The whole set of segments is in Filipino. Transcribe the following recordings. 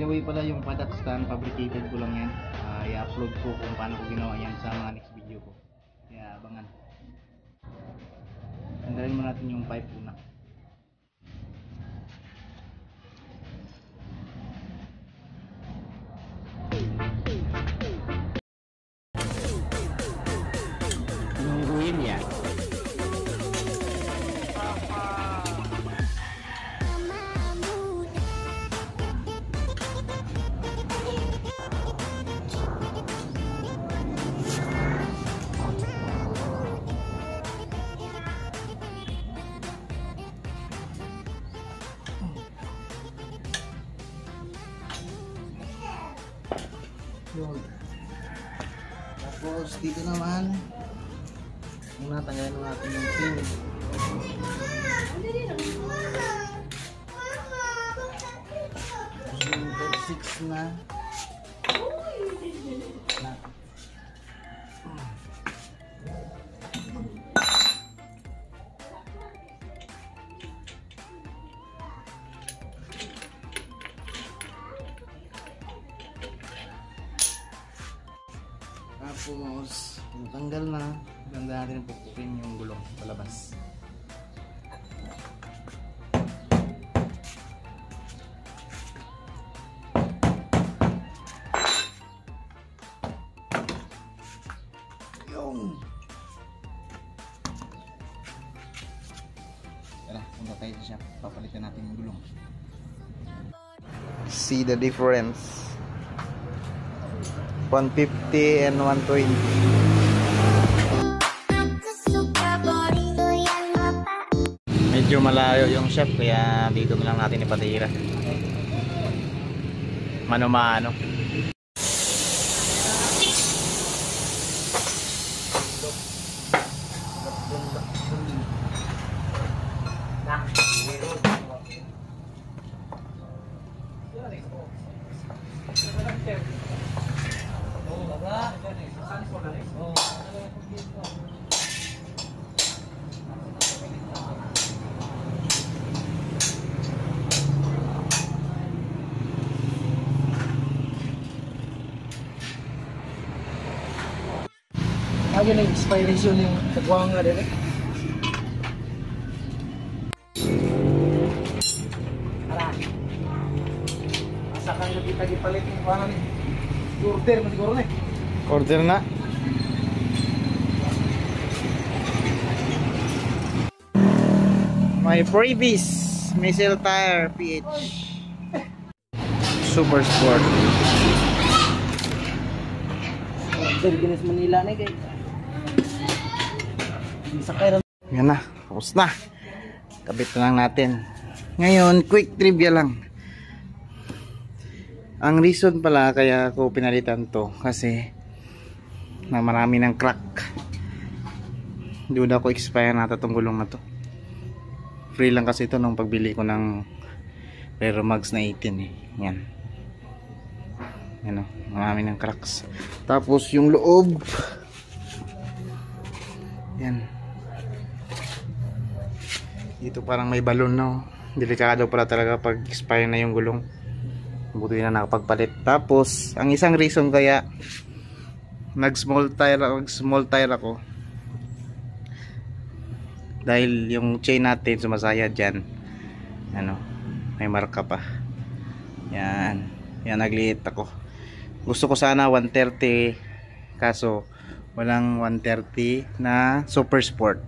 the way pala yung padat stand, fabricated ko lang yan. I-upload ko kung paano ko ginawa yan sa mga next video ko. Kaya abangan. Tanggalin mo natin yung pipe una. Nungguin yan. Yun. Tapos dito naman muna tanggalin natin yung pin. Tapos yung 36 na. Tapos, tanggal na. Ganda natin pupukin yung gulong palabas. Yung! Tara, punta tayo sa shop. Papalitan natin yung gulong. See the difference. 150 and 120. Medyo malayo yung shop kaya dito na lang natin ipatira. Mano-mano. Ayun ang inspiration yung kagwang nga din eh. Tara. Asa kang nagkita-gipalit yung kagwang ni. Order mo siguro na eh. Order na. May freebies. Missile tire PH. Super Sport. Order Guinness Manila na guys. Yan na, tapos na. Kabit na lang natin. Ngayon, quick trivia lang. Ang reason pala kaya ako pinalitan to kasi na marami ng crack. Hindi na ako expire na itong gulong na to. Free lang kasi ito nung pagbili ko ng Rero Mags na 18 eh. Yan. Yan o, marami ng cracks. Tapos yung loob. Yan. Dito parang may balon no. Delikado pala talaga pag expire na yung gulong. Buti na nakapagpalit. Tapos ang isang reason kaya nag small tire ako dahil yung chain natin sumasayad dyan. Ano, may marka pa. Yan. Yan, nagliit ako. Gusto ko sana 130 kaso walang 130 na Super Sport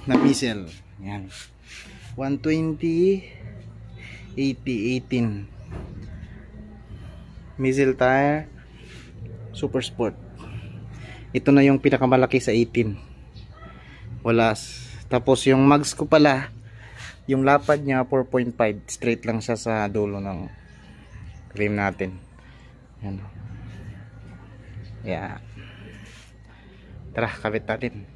na Missile. Yan. 120 80 18 Missile tire Super Sport. Ito na yung pinakamalaki sa 18. Wala. Tapos yung mags ko pala, yung lapad niya 4.5, straight lang siya sa dulo ng rim natin. Yan. Yeah. Tara, kabit natin.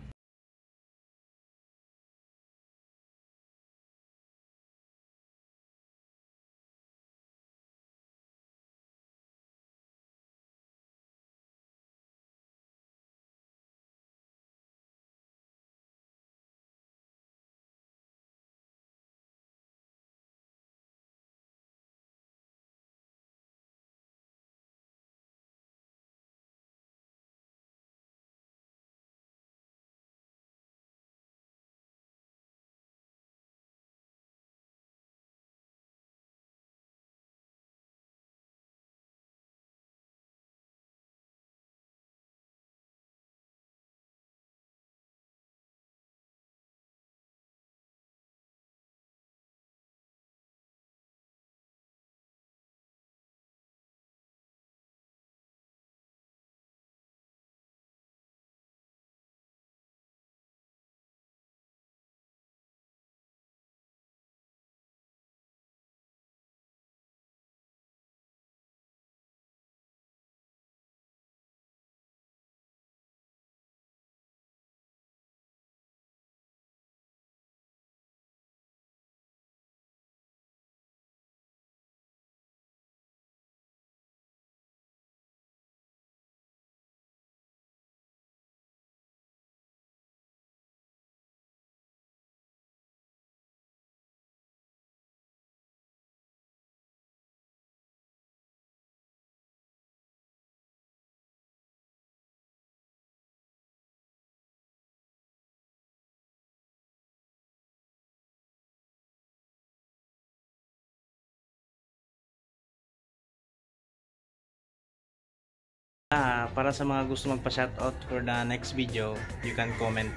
Para sa mga gusto magpa-shoutout for the next video, you can comment.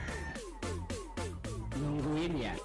Nungguin ya.